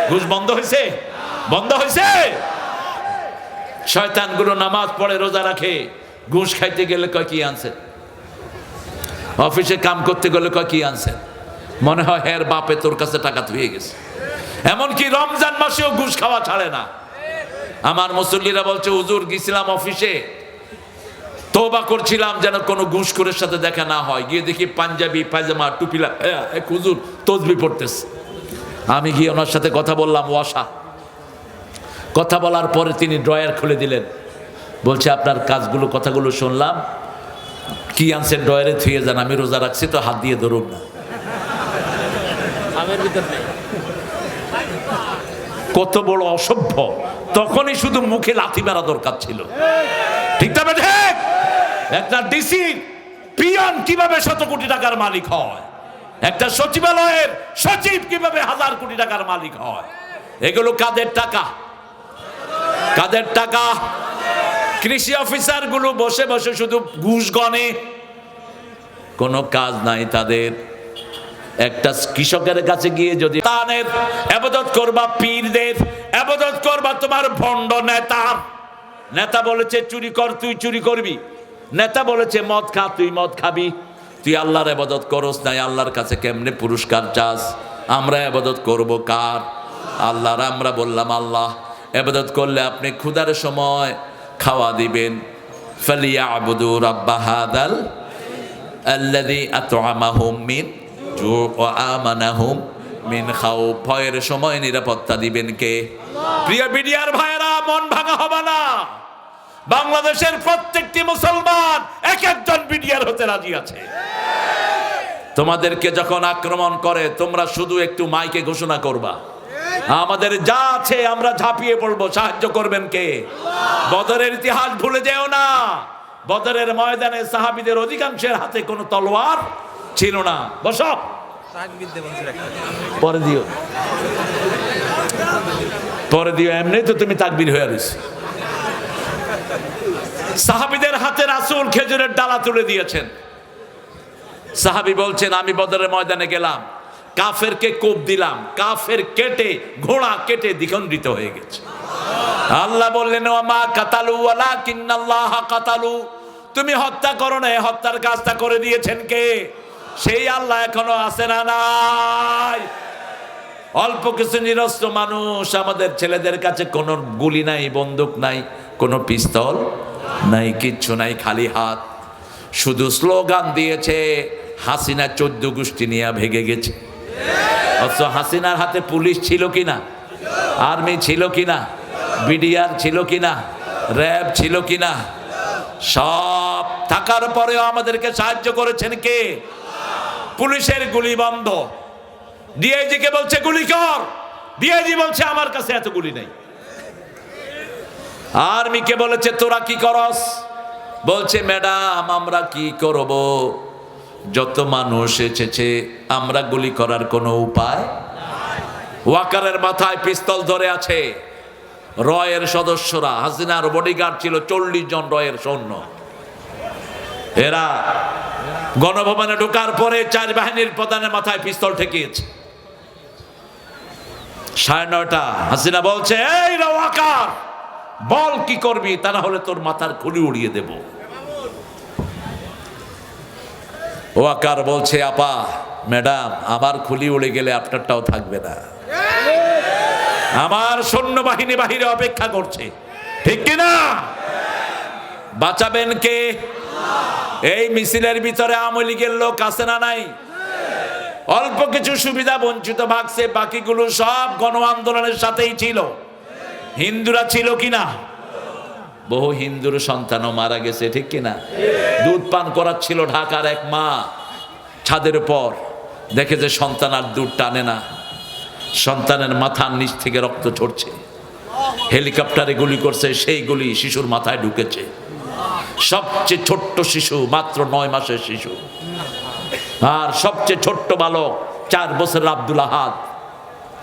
ঘুষ বন্ধ হয়েছে? বন্ধ হয়েছে। শয়তানগুলো নামাজ পড়ে রোজা রাখে, ঘুষ খাইতে গেলে কয় কি আনছেন, অফিসে কাম করতে গেলে কয় কি আনছেন, মনে হয় হের বাপে তোর কাছে টাকা ধুয়ে গেছে। এমনকি রমজান মাসেও ঘুষ খাওয়া ছাড়ে না। আমার মুসল্লিরা বলছে, হুজুর গেছিলাম অফিসে, তওবা করছিলাম যেন কোনো ঘুষখোরের সাথে দেখা না হয়, গিয়ে দেখি পাঞ্জাবি পায়জামা টুপিলা এক হুজুর তসবিহ পড়তেছে। আমি গিয়ে ওনার সাথে কথা বললাম, ওয়াসা। কথা বলার পরে তিনি ড্রয়ার খুলে দিলেন, বলছে আপনার কাজগুলো কথাগুলো শুনলাম, কি আনছেন ড্রয়ারে থুয়ে যান, আমি রোজা রাখছি তো হাত দিয়ে ধরুন না। কত বড় অসভ্য! তখনই শুধু মুখে লাথি মারা দরকার ছিল, ঠিক না? ঠিক। একটা ডিসি পিয়ন কিভাবে শত কোটি টাকার মালিক হয়, একটা সচিবালয়ের সচিব কিভাবে হাজার কোটি টাকার মালিক হয়, এগুলো কাদের টাকা? কাদের টাকা? কৃষি অফিসার গুলো বসে বসে শুধু ঘুষ গণে, কোনো কাজ নাই তাদের। একটা কৃষকের কাছে গিয়ে যদি তানের ইবাদত করবা, পীরদের ইবাদত করবা, তোমার ভণ্ড নেতার, নেতা বলেছে চুরি কর, তুই চুরি করবি, নেতা বলেছে মদ খা, তুই মদ খাবি, তুই আল্লাহর ইবাদত করস নাই, আল্লাহর কাছে কেমনে পুরস্কার চাস? আমরা ইবাদত করব কার? আল্লাহর। আমরা বললাম আল্লাহ ইবাদত করলে আপনি ক্ষুধার সময় খাওয়া দিবেন, ফালিয়াবুদু রাব্ব হাদাল আল্লাযী আত'আমাহুম মিন জু' ওয়া আমানাহুম মিন খাউফ। ভয়ের সময় নিরাপত্তা দিবেন কে? প্রিয় বিডিআর ভাইয়েরা, মন ভাঙা হবে না। বাংলাদেশের প্রত্যেকটি মুসলমান এক একজন বিডিআর হতে রাজি আছে। তোমাদেরকে যখন আক্রমণ করে, তোমরা শুধু একটু মাইকে ঘোষণা করবা, আমাদের যা আছে আমরা ঝাঁপিয়ে পড়বো। সাহায্য করবেন কে? বদরের ইতিহাস ভুলে যেও না। বদরের ময়দানে সাহাবীদের অধিকাংশের হাতে কোনো তলোয়ার ছিল না। বসো, পরে দিও, পরে দিও, এমনি তো তুমি তাকবীর হয়ে রয়েছে। সাহাবীদের হাতে রাসূল খেজুরের ডালা তুলে দিয়েছেন। সাহাবী বলছেন, আমি বদরের ময়দানে গেলাম, কাফেরকে কোপ দিলাম, কাফের কেটে, ঘোড়া কেটে দ্বিখণ্ডিত হয়ে গেছে। আল্লাহ বললেন, ওয়ামা কাতালু ওয়ালাকিন্নাল্লাহ কাতালু, তুমি হত্যা করো না, হত্যার কাজটা করে দিয়েছেন কে? সেই আল্লাহ এখনো আছে না নাই? অল্প কিছু নিরস্ত্র মানুষ, আমাদের ছেলেদের কাছে কোনো গুলি নাই, বন্দুক নাই, কোনো পিস্তল নাই, কিচ্ছু নাই, খালি হাত। শুধু স্লোগান দিয়েছে, হাসিনা 14 গোষ্ঠী নিয়ে ভেগে গেছে। অথচ হাসিনার হাতে পুলিশ ছিল কিনা, আর্মি ছিল কিনা, বিডিআর ছিল কিনা, র্যাব ছিল কিনা? সব থাকার পরেও আমাদেরকে সাহায্য করেছেন কে? পুলিশের গুলি বন্ধ। ডিআইজি কে বলছে গুলি কর, ডিআইজি বলছে আমার কাছে এত গুলি নেই। আর্মি কে বলেছে তোরা কি করস? বলছে ম্যাডাম আমরা কি করব, যত মানুষ এসেছে আমরা গুলি করার কোনো উপায়। ওয়াকারের মাথায় পিস্তল ধরে আছে। রয়ের সদস্যরা, হাসিনার বডিগার্ড ছিল 40 জন রয়ের সৈন্য। এরা গণভবনে ঢোকার পরে 4 বাহিনীর প্রধানের মাথায় পিস্তল ঠেকিয়েছে। 9:30 হাসিনা বলছে, এই ওয়াকার বল কি করবি, তা না হলে তোর মাথার খুলি উড়িয়ে দেব। ওয়াকার বলছে, আপা ম্যাডাম আমার খুলি উড়ে গেলে আপনারটাও থাকবে না, আমার সৈন্যবাহিনী বাহিরে অপেক্ষা করছে, ঠিক কিনা? বাঁচাবেন কে? এই মিছিলের ভিতরে আওয়ামী লীগের লোক আছে না নাই? অল্প কিছু সুবিধা বঞ্চিত ভাগছে, বাকিগুলো সব গণ আন্দোলনের সাথেই ছিল। হিন্দুরা ছিল কিনা? বহু হিন্দুর সন্তানও মারা গেছে, ঠিক কিনা? দুধ পান করাচ্ছিল ঢাকার এক মা, ছাদের উপর দেখে যে সন্তান আর দুধ টানে না, সন্তানের মাথার নিচ থেকে রক্ত ঝরছে, হেলিকপ্টারে গুলি করছে, সেই গুলি শিশুর মাথায় ঢুকেছে। সবচেয়ে ছোট্ট শিশু, মাত্র 9 মাসের শিশু, আর সবচেয়ে ছোট্ট বালক 4 বছরের আব্দুল আহাদ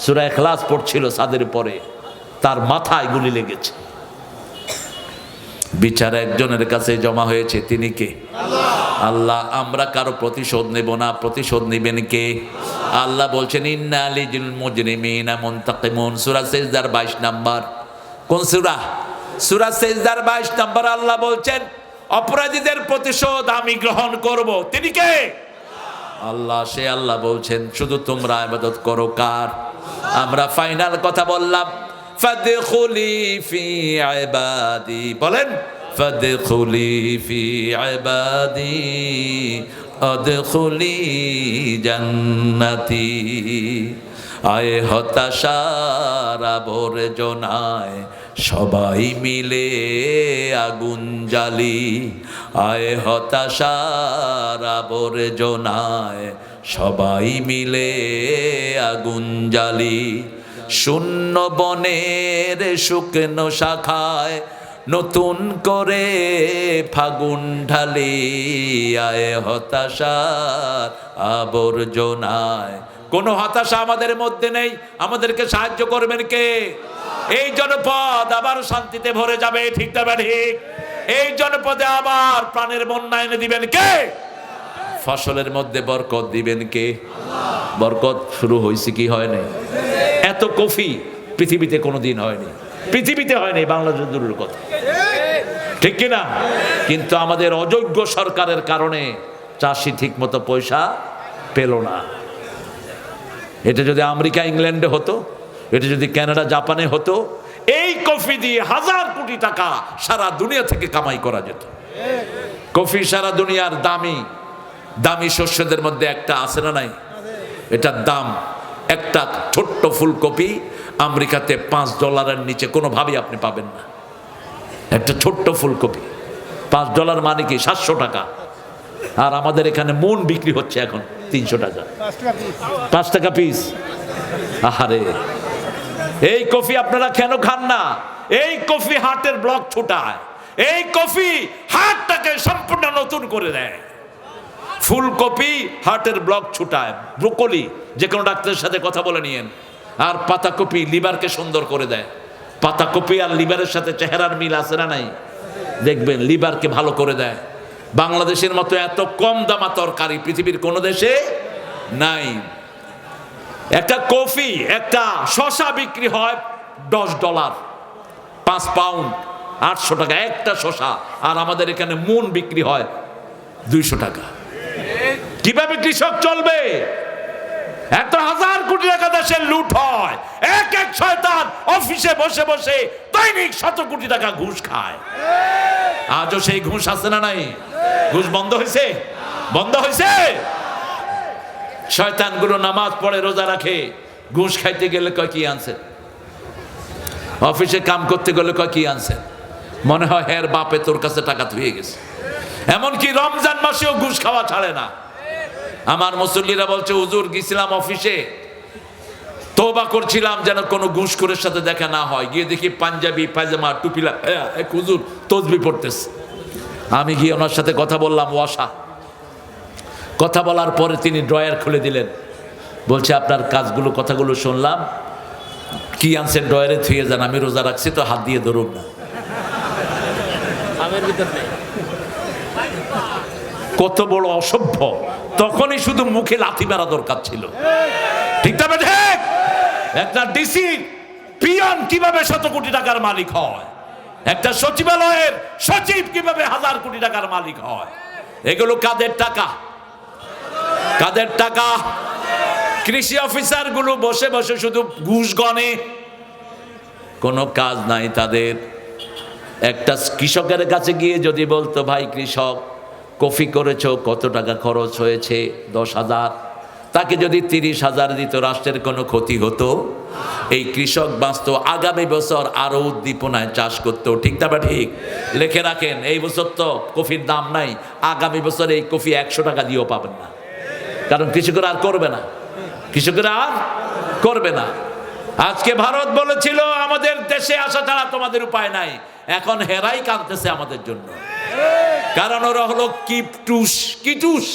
সূরা ইখলাস পড়ছিল ছাদের উপরে, তার মাথায় গুলি লেগেছে। বিচার একজনের কাছে জমা হয়েছে, তিনি কে? আল্লাহ। আমরা কারো প্রতিশোধ নেব না, প্রতিশোধ নেবেন কে? আল্লাহ বলছেন ইন্না লিল মুজরিমিনা মুনতাকিমুন, সূরা সিজদার 22 নাম্বার। কোন সূরা? সূরা সিজদার 22 নাম্বার। আল্লাহ বলছেন অপরাধীদের প্রতিশোধ আমি গ্রহণ করব। তিনি কে? আল্লাহ। সে আল্লাহ বলছেন শুধু তোমরা ইবাদত করো কার? আমরা ফাইনাল কথা বললাম, ফাদখুলি ফি ইবাদি। বলেন ফাদখুলি ফি ইবাদি আদখুলি জান্নাতি। আয়ে হতাশার আবর্জনায় সবাই মিলে আগুন জ্বালি। আয়ে হতাশার আবর্জনায় সবাই মিলে আগুন জ্বালি। শূন্য বনের শুকনো শাখায় নতুন করে ফাগুন ঢালি। আয়ে হতাশার আবর্জনায়। কোনো হতাশা আমাদের মধ্যে নেই। আমাদেরকে সাহায্য করবেন কে? এই জনপদ আবার শান্তিতে ভরে যাবে, ঠিক না ঠিক? এই জনপদে আবার প্রাণের বন্যা এনে দিবেন কে? ফসলের মধ্যে বরকত দিবেন কে? বরকত শুরু হয়েছে কি হয় নাই? এত কফি পৃথিবীতে কোনোদিন হয়নি, পৃথিবীতে হয়নি, বাংলাদেশের দূরের কথা, ঠিক কিনা? কিন্তু আমাদের অযোগ্য সরকারের কারণে চাষি ঠিক মতো পয়সা পেল না। এটা যদি আমেরিকা ইংল্যান্ডে হতো, এটা যদি কানাডা জাপানে হতো, এই কফি দিয়ে 1000 কোটি টাকা সারা দুনিয়া থেকে কামাই করা যেত। কফি সারা দুনিয়ার দামি দামি শস্যদের মধ্যে একটা আছে না নাই? এটার দাম, একটা ছোট্ট ফুলকপি আমেরিকাতে $5 নিচে কোনোভাবেই আপনি পাবেন না। একটা ছোট্ট ফুলকপি $5 মানে কি 700 টাকা। আর আমাদের এখানে মন বিক্রি হচ্ছে এখন 300 টাকা, 5 টাকা পিস। আহারে, এই কফি আপনারা কেন খান না? এই কফি হার্টের ব্লক ছোটায়, এই কফি হার্টটাকে সম্পূর্ণ নতুন করে দেয়। ফুলকপি হার্টের ব্লক ছুটায়, ব্রোকলি যে কোনো ডাক্তারের সাথে কথা বলে নিয়েন। আর পাতাকপি লিভারকে সুন্দর করে দেয়। পাতাকপি আর লিভারের সাথে চেহারার মিল আছে না নাই? দেখবেন লিভারকে ভালো করে দেয়। বাংলাদেশের মতো এত কম দামা তরকারি পৃথিবীর কোন দেশে নাই। একটা কফি, একটা শশা বিক্রি হয় $10, 5 পাউন্ড 800 টাকা একটা শশা। আর আমাদের এখানে মন বিক্রি হয় 200 টাকা। কিভাবে কৃষক চলবে? এত 1000 কোটি টাকা দেশের লুট হয়। এক এক শয়তান অফিসে বসে বসে দৈনিক 100 কোটি টাকা ঘুষ খায়। আজও সেই ঘুষ আছে না নাই? ঘুষ বন্ধ হয়েছে? বন্ধ হয়েছে? শয়তানগুলো নামাজ পড়ে, রোজা রাখে, ঘুষ খাইতে গেলে কয় কি আনছে, অফিসে কাম করতে গেলে কয় কি আনছে, মনে হয় হের বাপে তোর কাছে টাকা ধুয়ে গেছে। এমনকি রমজান মাসেও ঘুষ খাওয়া ছাড়ে না। আমার মুসল্লিরা বলছে হুজুর গেছিলাম অফিসে, তওবা করছিলাম যেন কোনো ঘুষখোরের সাথে দেখা না হয়। গিয়ে দেখি পাঞ্জাবি পায়জামা টুপিলা এক হুজুর তসবিহ পড়তেছে। আমি গিয়ে ওনার সাথে কথা বললাম, ওয়াসা। কথা বলার পরে তিনি ড্রয়ার খুলে দিলেন, বলছে আপনার কাজগুলো কথাগুলো শুনলাম, কি আনছেন ড্রয়ারে থুয়ে যান, আমি রোজা রাখছি তো হাত দিয়ে ধরুন না। কত বড় অসভ্য! তখনই শুধু মুখে লাথি মারা দরকার ছিল, ঠিক না ঠিক? একটা ডিসি পিয়ন কিভাবে 100 কোটি টাকার মালিক হয়, একটা সচিবালয়ের সচিব কিভাবে 1000 কোটি টাকার মালিক হয়। এগুলো কাদের টাকা? কাদের টাকা? কৃষি অফিসার গুলো বসে বসে শুধু ঘুষ গণে, কোনো কাজ নাই তাদের। একটা কৃষকের কাছে গিয়ে যদি বলতো, ভাই কৃষক কফি করেছো, কত টাকা খরচ হয়েছে? 10,000। তাকে যদি 30,000 দিত, রাষ্ট্রের কোনো ক্ষতি হতো? এই কৃষক বাঁচত, আগামী বছর আরো উদ্দীপনায় চাষ করতো, ঠিক না ঠিক? লিখে রাখেন, এই বছর তো কফির দাম নাই, আগামী বছর এই কফি 100 টাকা দিয়েও পাবেন না, কারণ কৃষকেরা আর করবে না, কৃষকেরা আর করবে না। আজকে ভারত বলেছিল আমাদের দেশে আসা ছাড়া তোমাদের উপায় নাই, এখন হেরাই কাঁদতেছে আমাদের জন্য, কারণ ওরা হলো কিপটুস। কিটুস,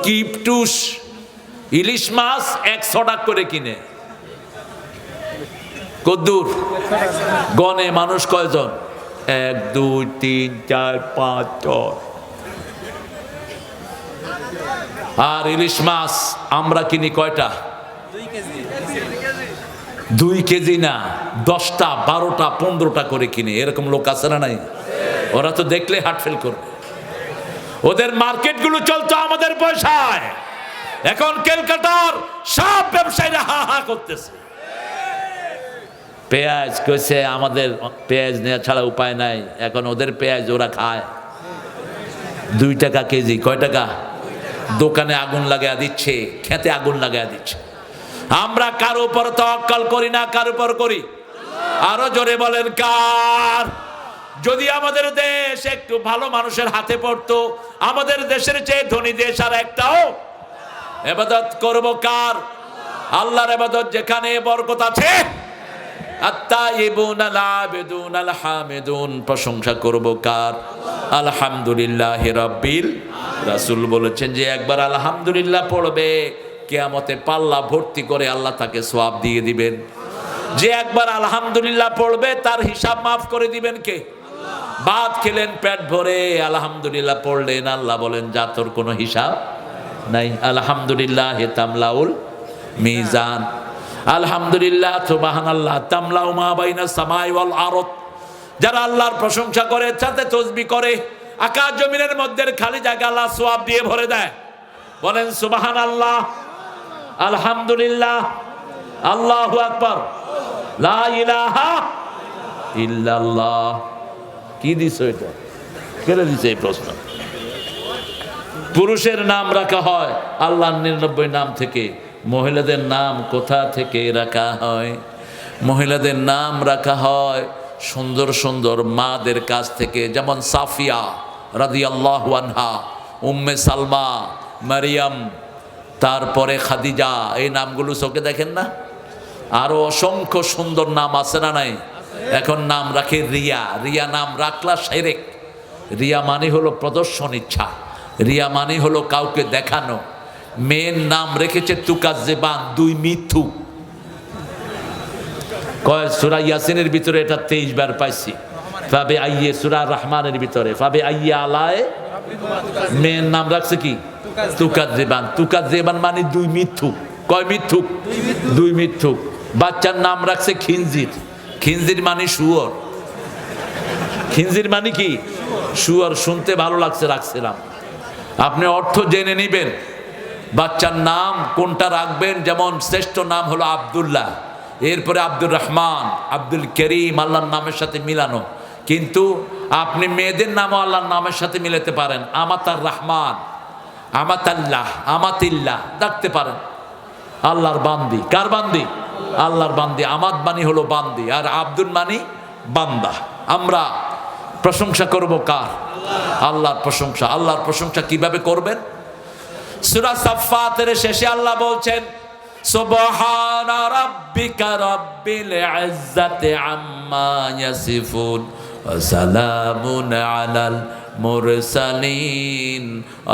কিপটুস। ইলিশ মাছ 100 টাকা করে কিনে, কদ্দুর গনে মানুষ কয়জন? 1 2 3 4 5 6। আর ইলিশ মাছ আমরা কিনি কয়টা? 2 কেজি না 10টা 12টা 15টা করে কিনে, এরকম লোক আছে না নাই? ওরা তো দেখলে হার্ট ফেল করবে। ওদের মার্কেটগুলো চলতো আমাদের পয়সায়, এখন ক্যালকাটার সব ব্যবসায়ীরা হা হা করতেছে। পেঁয়াজ কইছে আমাদের পেঁয়াজ নেওয়া ছাড়া উপায় নাই, এখন ওদের পেঁয়াজ ওরা খায় 2 টাকা কেজি। কয় টাকা? দোকানে আগুন লাগাইয়া দিচ্ছে, খেতে আগুন লাগাইয়া দিচ্ছে। আমরা কারো উপর তাওয়াক্কুল করি না, কার উপর করি? আরো জোরে বলেন কার? যদি আমাদের দেশ একটু ভালো মানুষের হাতে পড়তো, আমাদের দেশের চেয়ে ধনী দেশ আর একটাও। ইবাদত করব কার? আল্লাহর ইবাদত যেখানে বরকত আছে, আত-তাইয়িবুন আল-আবিদুন আল-হামিদুন, প্রশংসা করব কার? আলহামদুলিল্লাহি রাব্বিল। রাসূল বলেছেন যে একবার আলহামদুলিল্লাহ পড়বে, কিয়ামতে পাল্লা ভর্তি করে আল্লাহ তাকে সওয়াব দিয়ে দিবেন। যে একবার আলহামদুলিল্লাহ পড়বে তার হিসাব মাফ করে দিবেন কে? ভাত খেলেন পেট ভরে, আলহামদুলিল্লাহ পড়লেন, আল্লাহ বলেন যা তোর কোনো হিসাব নাই। আলহামদুলিল্লাহ তামলাউল মিজান। আলহামদুলিল্লাহ সুবহানাল্লাহ তামলাউ মা বাইনাস সামাই ওয়াল আরদ। যারা আল্লাহর প্রশংসা করে, সাথে তাসবিহ করে, আকাশ জমিনের মধ্যে খালি জায়গা আল্লাহ সওয়াব দিয়ে ভরে দেয়। বলেন সুবহানাল্লাহ, আলহামদুলিল্লাহ, আল্লাহু আকবার, লা ইলাহা ইল্লাল্লাহ। কি দিছো এটা? কেন দিছে এই প্রশ্ন? পুরুষের নাম রাখা হয় আল্লাহর 99 নাম থেকে, মহিলাদের নাম কোথা থেকে রাখা হয়? মহিলাদের নাম রাখা হয় সুন্দর সুন্দর মাদের কাছ থেকে, যেমন সাফিয়া রাদিয়াল্লাহু আনহা, উম্মে সালমা, মারিয়াম, তারপরে খাদিজা। এই নামগুলো চোখে দেখেন না? আরো অসংখ্য সুন্দর নাম আছে না নাই? এখন নাম রাখে রিয়া। রিয়া নাম রাখলা শিরক। রিয়া মানে হলো প্রদর্শন ইচ্ছা, রিয়া মানে হলো কাউকে দেখানো। মেয়ের নাম রেখেছে তুকাজ্জেবান, 2 মিথ্যুক। কয় সূরা ইয়াসিনের ভিতরে এটা 23 বার পাইছি। ফাবে আইয়ে সূরা রহমানের ভিতরে ফাবে আইয়ে আলায়ে, মেয়ের নাম রাখছে কি? তুকাজ্জেবান। তুকাজ্জেবান মানে 2 মিথ্যুক। কয় মিথ্যুক? 2 মিথ্যুক। বাচ্চার নাম রাখছে খিনজির। খিনজির মানে শুয়োর। খিনজির মানে কি? শুয়োর। শুনতে ভালো লাগছে, রাখছিলাম। আপনি অর্থ জেনে নেবেন বাচ্চার নাম কোনটা রাখবেন। যেমন শ্রেষ্ঠ নাম হলো আব্দুল্লাহ, এরপরে আব্দুর রহমান, আব্দুল করিম, আল্লাহর নামের সাথে মিলানো। কিন্তু আপনি মেয়েদের নামও আল্লাহর নামের সাথে মিলাতে পারেন। আমাতার রহমান, আমাতাল্লাহ, আমাতিল্লাহ ডাকতে পারেন। আল্লাহর বান্দি। কার বান্দি? আল্লাহর বান্দি। আমাদ মানি হলো বান্দি, আর আব্দুল মানি বান্দা। আমরা প্রশংসা করব কার? আল্লাহর প্রশংসা। আল্লাহর প্রশংসা কিভাবে করবেন? সূরা সাফফাতের শেষে আল্লাহ বলছেন সুবহানা রাব্বিকা রাব্বিল ইজ্জাতি আম্মা ইয়াসিফুন ওয়া সালামুন আলাল মুরসালিন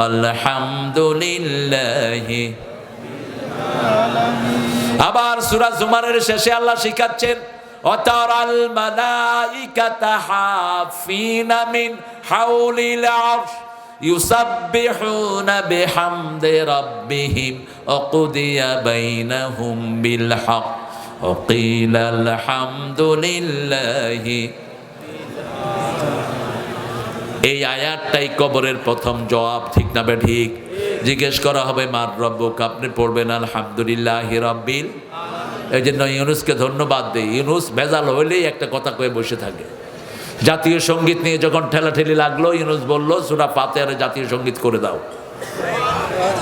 আলহামদুলিল্লাহি। আবার সূরা জুমারের শেষে আল্লাহ শিখাচ্ছেন ওয়াতারাল মালাইকাতা হাফিনা মিন হাউলিল আরশ ইউসাব্বিহুনা বিহামদি রাব্বিহিম ওয়া কুদিয়া বাইনাহুম বিল হক ওয়া কিলা আলহামদুলিল্লাহি। এই আয়াতটাই কবরের প্রথম জবাব, ঠিক না বে ঠিক? জিজ্ঞেস করা হবে মার রব্বুক, আপনি পড়বেন আলহামদুলিল্লাহি রাব্বিল। এই জন্য ইউনুসকে ধন্যবাদ দেই। ইউনুস ভেজাল হইলেই একটা কথা কয়ে বসে থাকে। জাতীয় সঙ্গীত নিয়ে যখন ঠেলাঠেলি লাগলো, ইউনুস বলল সূরা ফাতিহার জাতীয় সঙ্গীত করে দাও।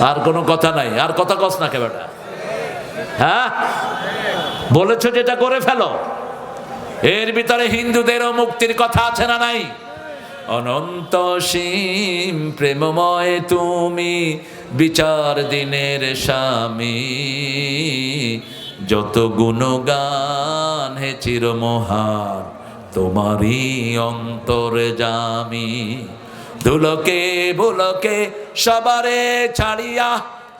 আর কোনো কথা নাই। আর কথা কস না কে বেটা? হ্যাঁ, বলেছো যেটা করে ফেলো। এর ভিতরে হিন্দুদেরও মুক্তির কথা আছে না নাই? অনন্ত সীম প্রেমময় তুমি, বিচার দিনের স্বামী, যত গুণগান হে চিরমহান তোমারই অন্তরে জামি। ধুলোকে ভুলোকে সবারে ছাড়িয়া,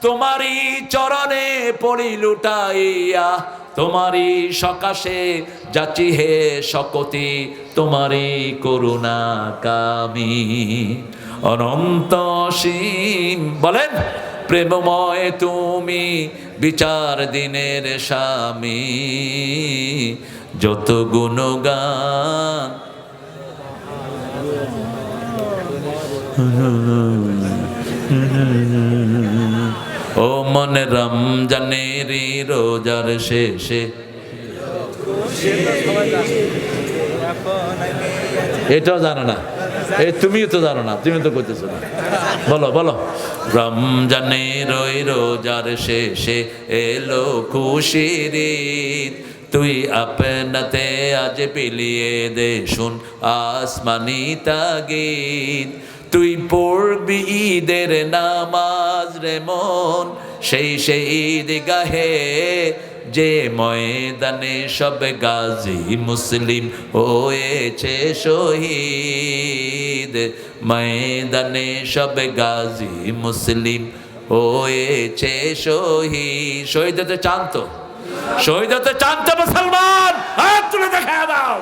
তোমারই চরণে পড়ি লুটাইয়া, তোমারই সকাশে যাচি হে শকতি, তোমারই করুণা কামি। অনন্ত সীম বলেন প্রেমময় তুমি বিচার দিনের স্বামী, যত গুণগান ও মন রমজানের রোজার শেষে। এটাও জানো না, এই তুমিও তো জানো না, তুমি তো করতেছো না। বলো বলো। রমজানের ওই রোজার শেষে এলো খুশির ঈদ, তুই আপনাতে আজ বিলিয়ে দে শুন আসমানি তাগিদ। তুই পড়বি ঈদের নামাজ রে মন, সেই ঈদ গাহে যে ময়দানে সব গাজী মুসলিম হয়েছে শহীদ। ময়দানে সব গাজী মুসলিম হয়েছে শহীদ। শহীদ হতে চান তো? শহীদ হতে চান তো মুসলমান? হাত তুলে দেখা দাও।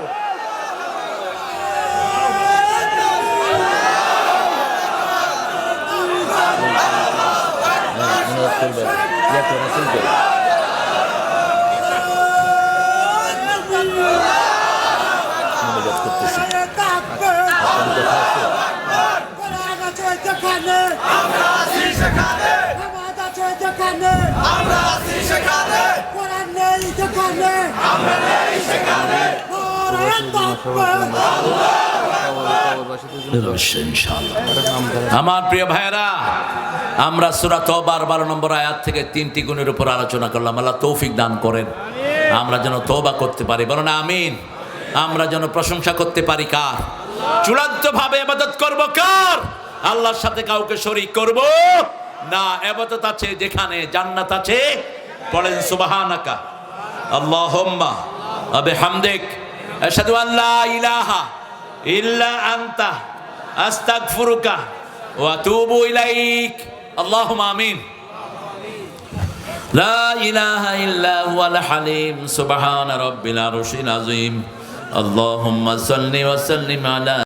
আমার প্রিয় ভাইয়েরা, আমরা সূরা তওবার 12 নম্বর আয়াত থেকে 3টি গুণের উপর আলোচনা করলাম। আল্লাহ তৌফিক দান করেন আমরা যেন তওবা করতে পারি। বলো না আমিন। আমরা যেন প্রশংসা করতে পারি কার? চূড়ান্ত ভাবে ইবাদত করব কার? আল্লাহর সাথে কাউকে শরীক করব না। ইবাদত আছে যেখানে জান্নাত আছে। পড়েন সুবহানাকা আল্লাহুম্মা ওয়া বিহামদিক আশহাদু আল্লা ইলাহা ইল্লা আনতা আস্তাগফিরুকা ওয়া আতুবু ইলাইক। আল্লাহুম্মা আমিন। লা ইলাহা ইল্লা হুয়াল হালিম সুবহান রাব্বিল আরশিল আযীম। আল্লাহুম্মা সাল্লি ওয়া সাল্লিম আলা